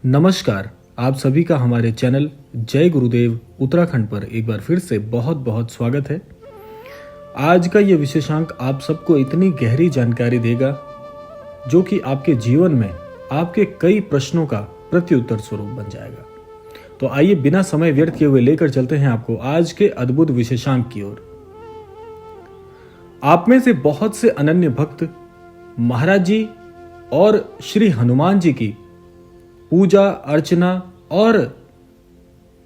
नमस्कार। आप सभी का हमारे चैनल जय गुरुदेव उत्तराखंड पर एक बार फिर से बहुत बहुत स्वागत है। आज का ये विशेषांक आप सबको इतनी गहरी जानकारी देगा जो कि आपके जीवन में आपके कई प्रश्नों का प्रत्युत्तर स्वरूप बन जाएगा। तो आइए बिना समय व्यर्थ किए हुए लेकर चलते हैं आपको आज के अद्भुत विशेषांक की ओर। आप में से बहुत से अनन्य भक्त महाराज जी और श्री हनुमान जी की पूजा अर्चना और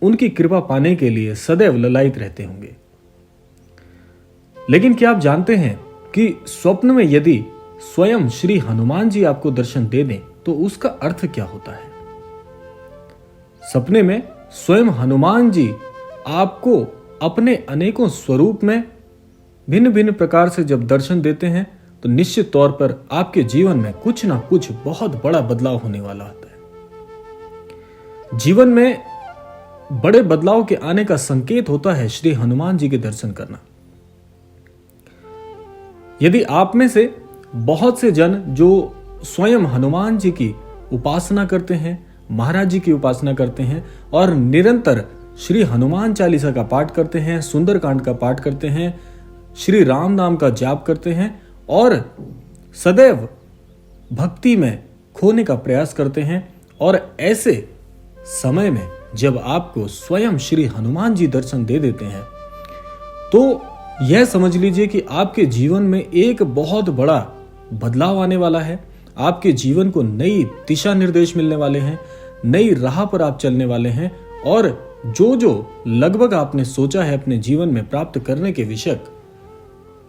उनकी कृपा पाने के लिए सदैव ललायित रहते होंगे। लेकिन क्या आप जानते हैं कि स्वप्न में यदि स्वयं श्री हनुमान जी आपको दर्शन दे दें तो उसका अर्थ क्या होता है? सपने में स्वयं हनुमान जी आपको अपने अनेकों स्वरूप में भिन्न भिन्न प्रकार से जब दर्शन देते हैं तो निश्चित तौर पर आपके जीवन में कुछ ना कुछ बहुत बड़ा बदलाव होने वाला होता है। जीवन में बड़े बदलाव के आने का संकेत होता है श्री हनुमान जी के दर्शन करना। यदि आप में से बहुत से जन जो स्वयं हनुमान जी की उपासना करते हैं, महाराज जी की उपासना करते हैं और निरंतर श्री हनुमान चालीसा का पाठ करते हैं, सुंदरकांड का पाठ करते हैं, श्री राम नाम का जाप करते हैं और सदैव भक्ति में खोने का प्रयास करते हैं, और ऐसे समय में जब आपको स्वयं श्री हनुमान जी दर्शन दे देते हैं तो यह समझ लीजिए कि आपके जीवन में एक बहुत बड़ा बदलाव आने वाला है। आपके जीवन को नई दिशा निर्देश मिलने वाले हैं, नई राह पर आप चलने वाले हैं और जो लगभग आपने सोचा है अपने जीवन में प्राप्त करने के विषय,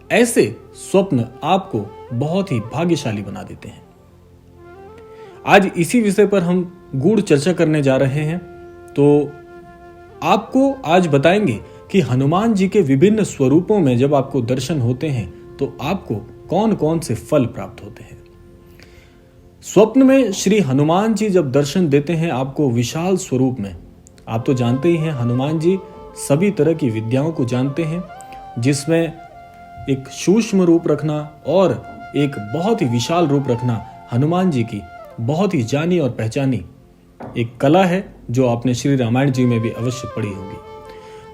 ऐसे स्वप्न आपको बहुत ही भाग्यशाली बना देते हैं। आज इसी विषय पर हम गूढ़ चर्चा करने जा रहे हैं। तो आपको आज बताएंगे कि हनुमान जी के विभिन्न स्वरूपों में जब आपको दर्शन होते हैं तो आपको कौन कौन से फल प्राप्त होते हैं। स्वप्न में श्री हनुमान जी जब दर्शन देते हैं आपको विशाल स्वरूप में, आप तो जानते ही हैं हनुमान जी सभी तरह की विद्याओं को जानते हैं, जिसमें एक सूक्ष्म रूप रखना और एक बहुत ही विशाल रूप रखना हनुमान जी की बहुत ही जानी और पहचानी एक कला है जो आपने श्री रामायण जी में भी अवश्य पढ़ी होगी।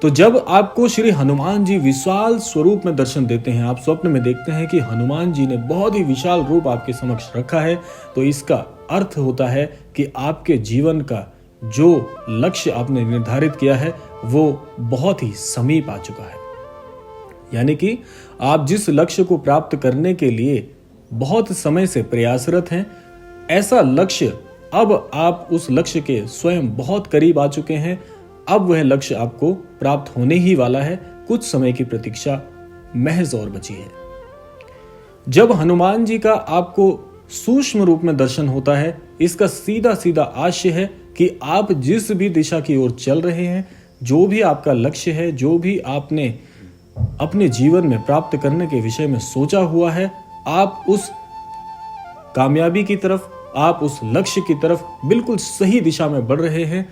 तो जब आपको श्री हनुमान जी विशाल स्वरूप में दर्शन देते हैं, आप स्वप्न में देखते हैं कि हनुमान जी ने बहुत ही विशाल रूप आपके समक्ष रखा है, तो इसका अर्थ होता है कि आपके जीवन का जो लक्ष्य आपने निर्धारित किया है वो बहुत ही समीप आ चुका है। यानी कि आप जिस लक्ष्य को प्राप्त करने के लिए बहुत समय से प्रयासरत हैं, ऐसा लक्ष्य अब आप उस लक्ष्य के स्वयं बहुत करीब आ चुके हैं। अब वह लक्ष्य आपको प्राप्त होने ही वाला है, कुछ समय की प्रतीक्षा महज और बची है। जब हनुमान जी का आपको सूक्ष्म रूप में दर्शन होता है, इसका सीधा सीधा आशय है कि आप जिस भी दिशा की ओर चल रहे हैं, जो भी आपका लक्ष्य है, जो भी आपने अपने जीवन में प्राप्त करने के विषय में सोचा हुआ है, आप उस कामयाबी की तरफ, आप उस लक्ष्य की तरफ बिल्कुल सही दिशा में बढ़ रहे हैं।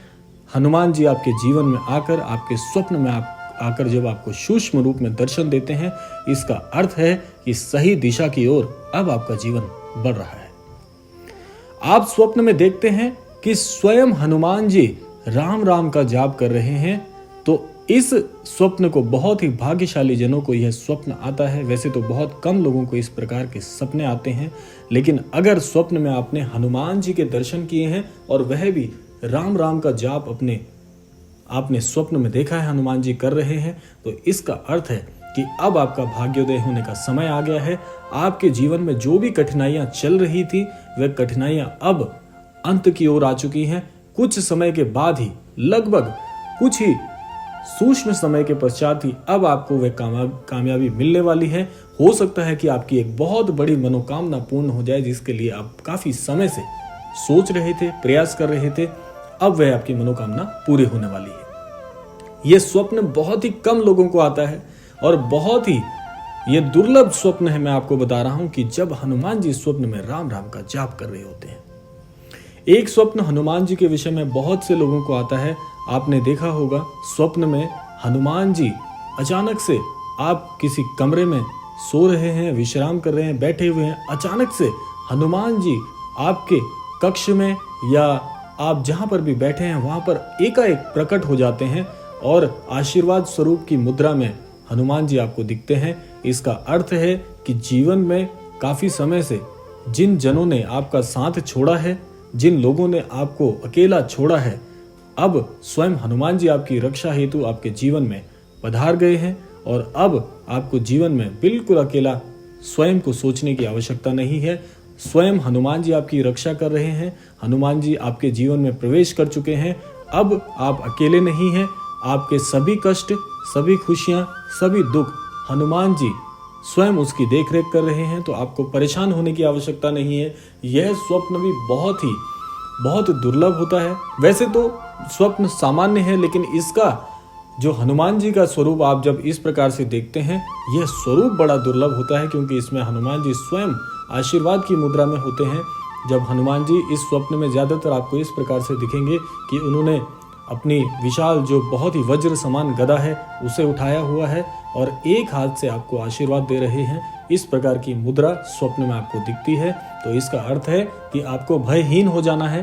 हनुमान जी आपके जीवन में आकर, आपके स्वप्न में आकर जब आपको सूक्ष्म रूप में दर्शन देते हैं, इसका अर्थ है कि सही दिशा की ओर अब आपका जीवन बढ़ रहा है। आप स्वप्न में देखते हैं कि स्वयं हनुमान जी राम राम का जाप कर रहे हैं, तो इस स्वप्न को बहुत ही भाग्यशाली जनों को यह स्वप्न आता है। वैसे तो बहुत कम लोगों को इस प्रकार के सपने आते हैं, लेकिन अगर स्वप्न में आपने हनुमान जी के दर्शन किए हैं और वह भी राम राम का जाप आपने स्वप्न में देखा है हनुमान जी कर रहे हैं, तो इसका अर्थ है कि अब आपका भाग्योदय होने का समय आ गया है। आपके जीवन में जो भी कठिनाइयां चल रही थी वह कठिनाइयां अब अंत की ओर आ चुकी हैं। कुछ समय के बाद ही, लगभग कुछ ही सूक्ष्म समय के पश्चात ही अब आपको वह कामयाबी मिलने वाली है। हो सकता है कि आपकी एक बहुत बड़ी मनोकामना पूर्ण हो जाए, जिसके लिए आप काफी समय से सोच रहे थे, प्रयास कर रहे थे, अब वह आपकी मनोकामना पूरी होने वाली है। यह स्वप्न बहुत ही कम लोगों को आता है और बहुत ही यह दुर्लभ स्वप्न है। मैं आपको बता रहा हूं कि जब हनुमान जी स्वप्न में राम राम का जाप कर रहे होते हैं। एक स्वप्न हनुमान जी के विषय में बहुत से लोगों को आता है। आपने देखा होगा स्वप्न में हनुमान जी अचानक से, आप किसी कमरे में सो रहे हैं, विश्राम कर रहे हैं, बैठे हुए हैं, अचानक से हनुमान जी आपके कक्ष में या आप जहां पर भी बैठे हैं वहां पर एकाएक प्रकट हो जाते हैं और आशीर्वाद स्वरूप की मुद्रा में हनुमान जी आपको दिखते हैं। इसका अर्थ है कि जीवन में काफी समय से जिन जनों ने आपका साथ छोड़ा है, जिन लोगों ने आपको अकेला छोड़ा है, अब स्वयं हनुमान जी आपकी रक्षा हेतु आपके जीवन में पधार गए हैं और अब आपको जीवन में बिल्कुल अकेला स्वयं को सोचने की आवश्यकता नहीं है। स्वयं हनुमान जी आपकी रक्षा कर रहे हैं। हनुमान जी आपके जीवन में प्रवेश कर चुके हैं। अब आप अकेले नहीं हैं। आपके सभी कष्ट, सभी खुशियां, सभी दुख हनुमान जी स्वयं उसकी देखरेख कर रहे हैं। तो आपको परेशान होने की आवश्यकता नहीं है। यह स्वप्न भी बहुत दुर्लभ होता है। वैसे तो स्वप्न सामान्य है, लेकिन इसका जो हनुमान जी का स्वरूप आप जब इस प्रकार से देखते हैं, यह स्वरूप बड़ा दुर्लभ होता है, क्योंकि इसमें हनुमान जी स्वयं आशीर्वाद की मुद्रा में होते हैं। जब हनुमान जी इस स्वप्न में ज्यादातर आपको इस प्रकार से दिखेंगे कि उन्होंने अपनी विशाल जो बहुत ही वज्र समान गदा है उसे उठाया हुआ है और एक हाथ से आपको आशीर्वाद दे रहे हैं। इस प्रकार की मुद्रा स्वप्न में आपको दिखती है। तो इसका अर्थ है कि आपको भयहीन हो जाना है,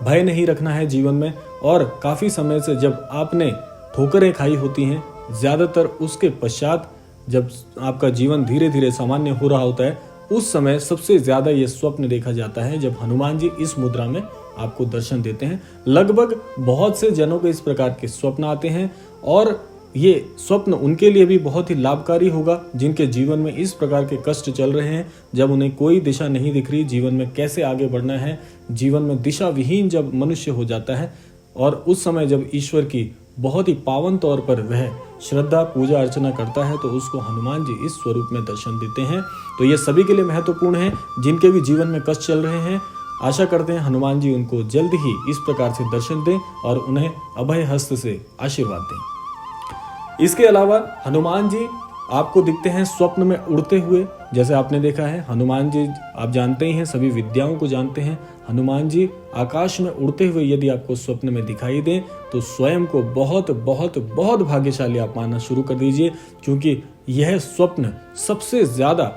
भय नहीं रखना है जीवन में। और काफी समय से जब आपने ठोकरें खाई होती हैं, ज्यादातर उसके पश्चात जब आपका जीवन धीरे धीरे सामान्य हो रहा होता है, उस समय सबसे ज्यादा ये स्वप्न देखा जाता है जब हनुमान जी इस मुद्रा में आपको दर्शन देते हैं। लगभग बहुत से जनों को इस प्रकार के स्वप्न आते हैं और ये स्वप्न उनके लिए भी बहुत ही लाभकारी होगा जिनके जीवन में इस प्रकार के कष्ट चल रहे हैं, जब उन्हें कोई दिशा नहीं दिख रही, जीवन में कैसे आगे बढ़ना है, जीवन में दिशा विहीन जब मनुष्य हो जाता है। और उस समय जब ईश्वर की बहुत ही पावन तौर पर वह श्रद्धा पूजा अर्चना करता है, तो उसको हनुमान जी इस स्वरूप में दर्शन देते हैं। तो ये सभी के लिए महत्वपूर्ण है जिनके भी जीवन में कष्ट चल रहे हैं। आशा करते हैं हनुमान जी उनको जल्द ही इस प्रकार से दर्शन दें और उन्हें अभय हस्त से आशीर्वाद दें। इसके अलावा हनुमान जी आपको दिखते हैं स्वप्न में उड़ते हुए। जैसे आपने देखा है, हनुमान जी आप जानते ही हैं, सभी विद्याओं को जानते हैं। हनुमान जी आकाश में उड़ते हुए यदि आपको स्वप्न में दिखाई दें तो स्वयं को बहुत बहुत बहुत भाग्यशाली आप मानना शुरू कर दीजिए, क्योंकि यह स्वप्न सबसे ज्यादा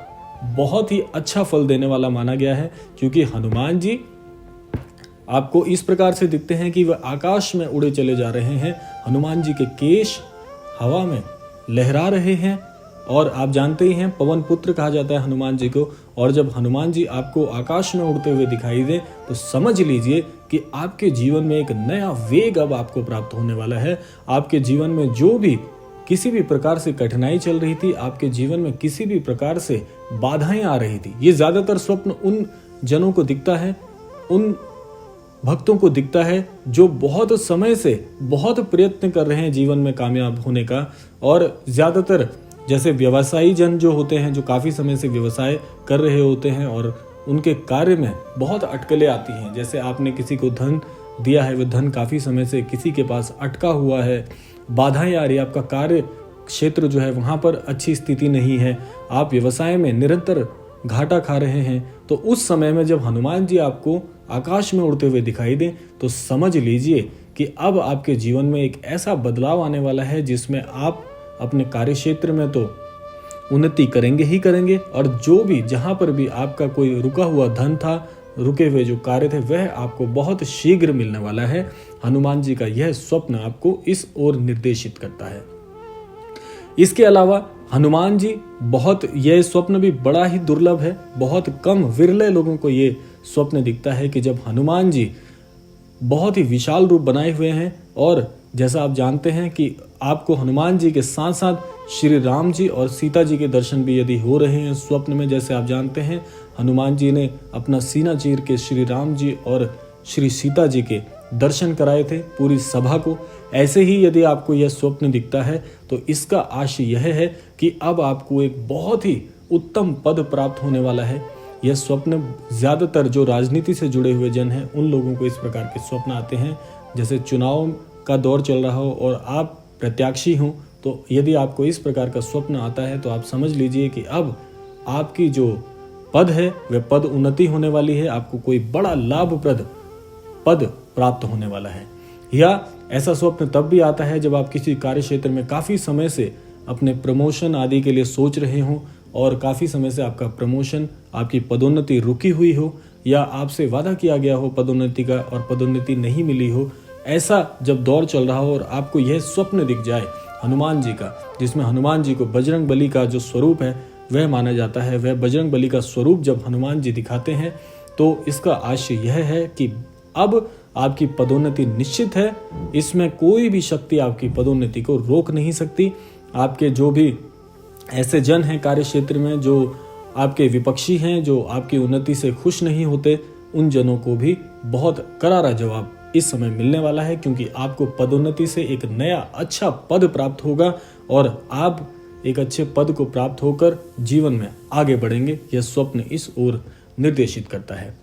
बहुत ही अच्छा फल देने वाला माना गया है। क्योंकि हनुमान जी आपको इस प्रकार से दिखते हैं कि वह आकाश में उड़े चले जा रहे हैं। हनुमान जी के केश हवा में लहरा रहे हैं और आप जानते ही हैं पवन पुत्र कहा जाता है हनुमान जी को। और जब हनुमान जी आपको आकाश में उड़ते हुए दिखाई दें तो समझ लीजिए कि आपके जीवन में एक नया वेग अब आपको प्राप्त होने वाला है। आपके जीवन में जो भी किसी भी प्रकार से कठिनाई चल रही थी, आपके जीवन में किसी भी प्रकार से बाधाएं आ रही थी, ये ज्यादातर स्वप्न उन जनों को दिखता है, उन भक्तों को दिखता है जो बहुत समय से बहुत प्रयत्न कर रहे हैं जीवन में कामयाब होने का। और ज्यादातर जैसे व्यवसायी जन जो होते हैं, जो काफी समय से व्यवसाय कर रहे होते हैं और उनके कार्य में बहुत अटकलें आती हैं। जैसे आपने किसी को धन दिया है, वह धन काफी समय से किसी के पास अटका हुआ है, बाधाएं आ रही है, आपका कार्य क्षेत्र जो है वहां पर अच्छी स्थिति नहीं है, आप व्यवसाय में निरंतर घाटा खा रहे हैं। तो उस समय में जब हनुमान जी आपको आकाश में उड़ते हुए दिखाई दें तो समझ लीजिए कि अब आपके जीवन में एक ऐसा बदलाव आने वाला है जिसमें आप अपने कार्य क्षेत्र में तो उन्नति करेंगे ही करेंगे, और जो भी जहां पर भी आपका कोई रुका हुआ धन था, रुके हुए जो कार्य थे, वह आपको बहुत शीघ्र मिलने वाला है। हनुमान जी का यह स्वप्न आपको इस ओर निर्देशित करता है। इसके अलावा हनुमान जी यह स्वप्न भी बड़ा ही दुर्लभ है। बहुत कम विरले लोगों को यह स्वप्न दिखता है कि जब हनुमान जी बहुत ही विशाल रूप बनाए हुए हैं, और जैसा आप जानते हैं कि आपको हनुमान जी के साथ साथ श्री राम जी और सीता जी के दर्शन भी यदि हो रहे हैं स्वप्न में, जैसे आप जानते हैं हनुमान जी ने अपना सीना चीर के श्री राम जी और श्री सीता जी के दर्शन कराए थे पूरी सभा को। ऐसे ही यदि आपको यह स्वप्न दिखता है तो इसका आशय यह है कि अब आपको एक बहुत ही उत्तम पद प्राप्त होने वाला है। यह स्वप्न ज्यादातर जो राजनीति से जुड़े हुए जन हैं उन लोगों को इस प्रकार के स्वप्न आते हैं। जैसे चुनाव का दौर चल रहा हो और आप प्रत्याशी हों, तो यदि आपको इस प्रकार का स्वप्न आता है तो आप समझ लीजिए कि अब आपकी जो पद है वह पद उन्नति होने वाली है, आपको कोई बड़ा लाभप्रद पद प्राप्त होने वाला है। या ऐसा स्वप्न तब भी आता है जब आप किसी कार्य क्षेत्र में काफी समय से अपने प्रमोशन आदि के लिए सोच रहे हों और काफी समय से आपका प्रमोशन, आपकी पदोन्नति रुकी हुई हो, या आपसे वादा किया गया हो पदोन्नति का और पदोन्नति नहीं मिली हो, ऐसा जब दौर चल रहा हो और आपको यह स्वप्न दिख जाए हनुमान जी का, जिसमें हनुमान जी को बजरंग बली का जो स्वरूप है वह माना जाता है, वह बजरंग बली का स्वरूप जब हनुमान जी दिखाते हैं तो इसका आशय यह है कि अब आपकी पदोन्नति निश्चित है। इसमें कोई भी शक्ति आपकी पदोन्नति को रोक नहीं सकती। आपके जो भी ऐसे जन हैं कार्य क्षेत्र में जो आपके विपक्षी हैं, जो आपकी उन्नति से खुश नहीं होते, उन जनों को भी बहुत करारा जवाब इस समय मिलने वाला है, क्योंकि आपको पदोन्नति से एक नया अच्छा पद प्राप्त होगा और आप एक अच्छे पद को प्राप्त होकर जीवन में आगे बढ़ेंगे। यह स्वप्न इस ओर निर्देशित करता है।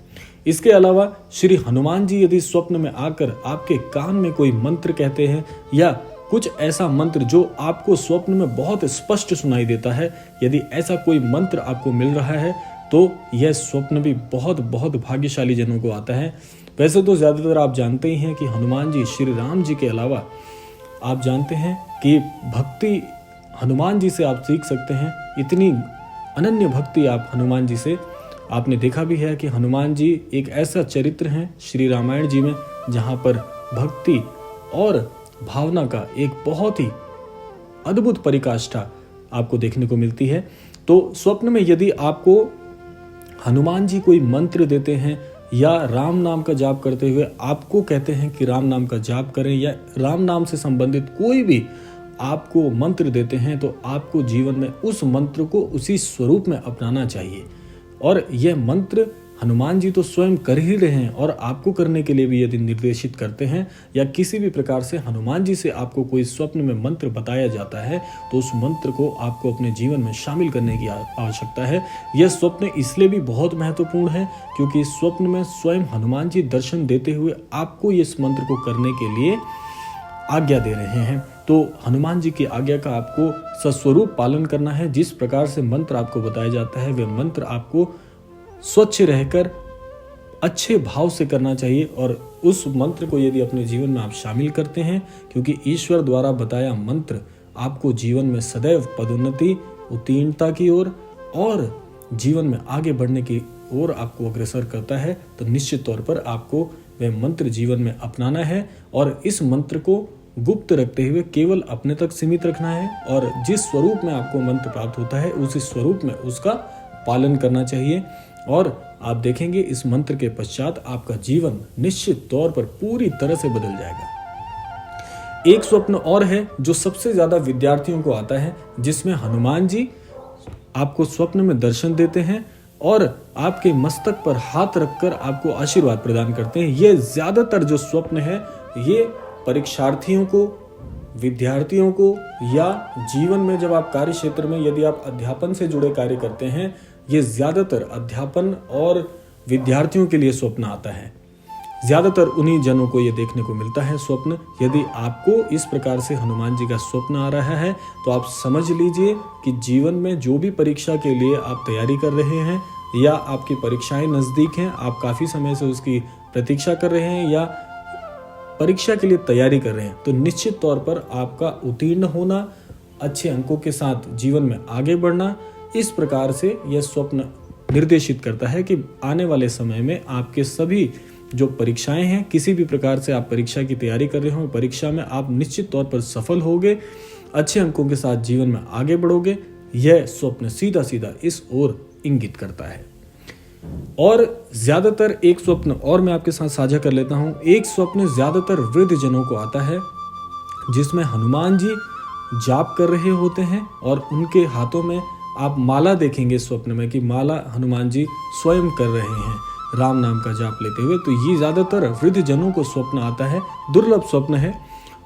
इसके अलावा श्री हनुमान जी यदि स्वप्न में आकर आपके कान में कोई मंत्र कहते हैं या कुछ ऐसा मंत्र जो आपको स्वप्न में बहुत स्पष्ट सुनाई देता है, यदि ऐसा कोई मंत्र आपको मिल रहा है तो यह स्वप्न भी बहुत बहुत भाग्यशाली जनों को आता है। वैसे तो ज्यादातर आप जानते ही हैं कि हनुमान जी श्री राम जी के अलावा आप जानते हैं कि भक्ति हनुमान जी से आप सीख सकते हैं। इतनी अनन्य भक्ति आप हनुमान जी से आपने देखा भी है कि हनुमान जी एक ऐसा चरित्र हैं श्री रामायण जी में जहां पर भक्ति और भावना का एक बहुत ही अद्भुत परिकाष्ठा आपको देखने को मिलती है। तो स्वप्न में यदि आपको हनुमान जी कोई मंत्र देते हैं या राम नाम का जाप करते हुए आपको कहते हैं कि राम नाम का जाप करें या राम नाम से संबंधित कोई भी आपको मंत्र देते हैं, तो आपको जीवन में उस मंत्र को उसी स्वरूप में अपनाना चाहिए। और यह मंत्र हनुमान जी तो स्वयं कर ही रहे हैं और आपको करने के लिए भी यदि निर्देशित करते हैं या किसी भी प्रकार से हनुमान जी से आपको कोई स्वप्न में मंत्र बताया जाता है तो उस मंत्र को आपको अपने जीवन में शामिल करने की आवश्यकता है। यह स्वप्न इसलिए भी बहुत महत्वपूर्ण है क्योंकि इस स्वप्न में स्वयं हनुमान जी दर्शन देते हुए आपको इस मंत्र को करने के लिए आज्ञा दे रहे हैं। तो हनुमान जी की आज्ञा का आपको सस्वरूप पालन करना है। जिस प्रकार से मंत्र आपको बताया जाता है वह मंत्र आपको स्वच्छ रहकर अच्छे भाव से करना चाहिए और उस मंत्र को यदि अपने जीवन में आप शामिल करते हैं, क्योंकि ईश्वर द्वारा बताया मंत्र आपको जीवन में सदैव पदोन्नति, उत्तीर्णता की ओर और जीवन में आगे बढ़ने की ओर आपको अग्रसर करता है, तो निश्चित तौर पर आपको वह मंत्र जीवन में अपनाना है और इस मंत्र को गुप्त रखते हुए केवल अपने तक सीमित रखना है और जिस स्वरूप में आपको मंत्र प्राप्त होता है उसी स्वरूप में उसका पालन करना चाहिए। और आप देखेंगे इस मंत्र के पश्चात आपका जीवन निश्चित तौर पर पूरी तरह से बदल जाएगा। एक स्वप्न और है जो सबसे ज्यादा विद्यार्थियों को आता है, जिसमें हनुमान जी आपको स्वप्न में दर्शन देते हैं और आपके मस्तक पर हाथ रखकर आपको आशीर्वाद प्रदान करते हैं। ये ज्यादातर जो स्वप्न है ये परीक्षार्थियों को, विद्यार्थियों को या जीवन में जब आप कार्य क्षेत्र में यदि आप अध्यापन से जुड़े कार्य करते हैं, ये ज्यादातर अध्यापन और विद्यार्थियों के लिए स्वप्न आता है। ज्यादातर उन्हीं जनों को ये देखने को मिलता है स्वप्न। यदि आपको इस प्रकार से हनुमान जी का स्वप्न आ रहा है तो आप समझ लीजिए कि जीवन में जो भी परीक्षा के लिए आप तैयारी कर रहे हैं या आपकी परीक्षाएं नजदीक हैं, आप काफी समय से उसकी प्रतीक्षा कर रहे हैं या परीक्षा के लिए तैयारी कर रहे हैं, तो निश्चित तौर पर आपका उत्तीर्ण होना, अच्छे अंकों के साथ जीवन में आगे बढ़ना, इस प्रकार से यह स्वप्न निर्देशित करता है कि आने वाले समय में आपके सभी जो परीक्षाएं हैं, किसी भी प्रकार से आप परीक्षा की तैयारी कर रहे हो, परीक्षा में आप निश्चित तौर पर सफल होगे, अच्छे अंकों के साथ जीवन में आगे बढ़ोगे। यह स्वप्न सीधा सीधा इस ओर इंगित करता है। और ज्यादातर एक स्वप्न और मैं आपके साथ साझा कर लेता हूं। एक स्वप्न ज्यादातर वृद्ध जनों को आता है जिसमें हनुमान जी जाप कर रहे होते हैं और उनके हाथों में आप माला देखेंगे स्वप्न में कि माला हनुमान जी स्वयं कर रहे हैं राम नाम का जाप लेते हुए। तो ये ज्यादातर वृद्ध जनों को स्वप्न आता है, दुर्लभ स्वप्न है।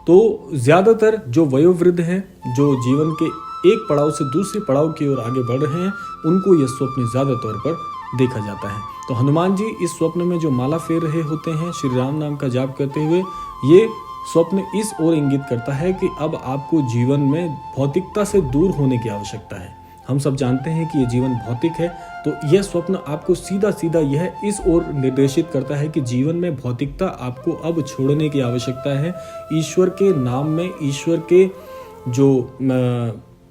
तो ज्यादातर जो वयोवृद्ध हैं, जो जीवन के एक पड़ाव से दूसरे पड़ाव की ओर आगे बढ़ रहे हैं, उनको यह स्वप्न ज्यादा तौर पर देखा जाता है। तो हनुमान जी इस स्वप्न में जो माला फेर रहे होते हैं श्री राम नाम का जाप करते हुए, ये स्वप्न इस ओर इंगित करता है कि अब आपको जीवन में भौतिकता से दूर होने की आवश्यकता है। हम सब जानते हैं कि ये जीवन भौतिक है, तो यह स्वप्न आपको सीधा सीधा यह इस ओर निर्देशित करता है कि जीवन में भौतिकता आपको अब छोड़ने की आवश्यकता है। ईश्वर के नाम में, ईश्वर के जो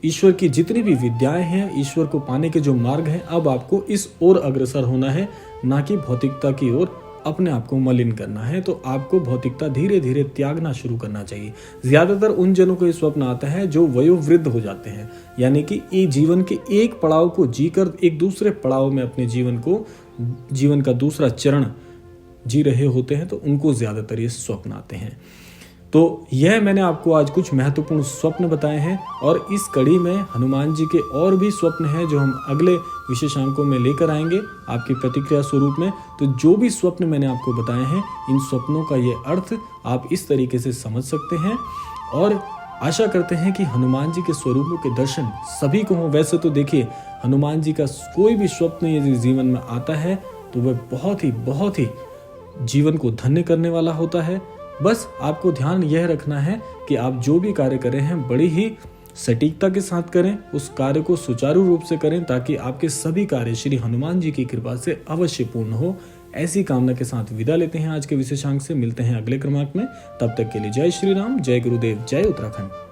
ईश्वर की जितनी भी विद्याएं हैं, ईश्वर को पाने के जो मार्ग हैं, अब आपको इस ओर अग्रसर होना है, ना कि भौतिकता की ओर अपने आप को मलिन करना है। तो आपको भौतिकता धीरे धीरे त्यागना शुरू करना चाहिए। ज्यादातर उन जनों को ये स्वप्न आता है जो वयोवृद्ध हो जाते हैं, यानी कि ये जीवन के एक पड़ाव को जीकर एक दूसरे पड़ाव में अपने जीवन का दूसरा चरण जी रहे होते हैं, तो उनको ज्यादातर ये स्वप्न आते हैं। तो यह मैंने आपको आज कुछ महत्वपूर्ण स्वप्न बताए हैं, और इस कड़ी में हनुमान जी के और भी स्वप्न हैं जो हम अगले विशेषांकों में लेकर आएंगे आपकी प्रतिक्रिया स्वरूप में। तो जो भी स्वप्न मैंने आपको बताए हैं, इन स्वप्नों का ये अर्थ आप इस तरीके से समझ सकते हैं, और आशा करते हैं कि हनुमान जी के स्वरूपों के दर्शन सभी को हों। वैसे तो देखिए, हनुमान जी का कोई भी स्वप्न यदि जीवन में आता है तो वह बहुत ही जीवन को धन्य करने वाला होता है। बस आपको ध्यान यह रखना है कि आप जो भी कार्य कर रहे हैं बड़ी ही सटीकता के साथ करें, उस कार्य को सुचारू रूप से करें, ताकि आपके सभी कार्य श्री हनुमान जी की कृपा से अवश्य पूर्ण हो। ऐसी कामना के साथ विदा लेते हैं आज के विशेषांक से। मिलते हैं अगले क्रमांक में, तब तक के लिए जय श्री राम, जय गुरुदेव, जय उत्तराखंड।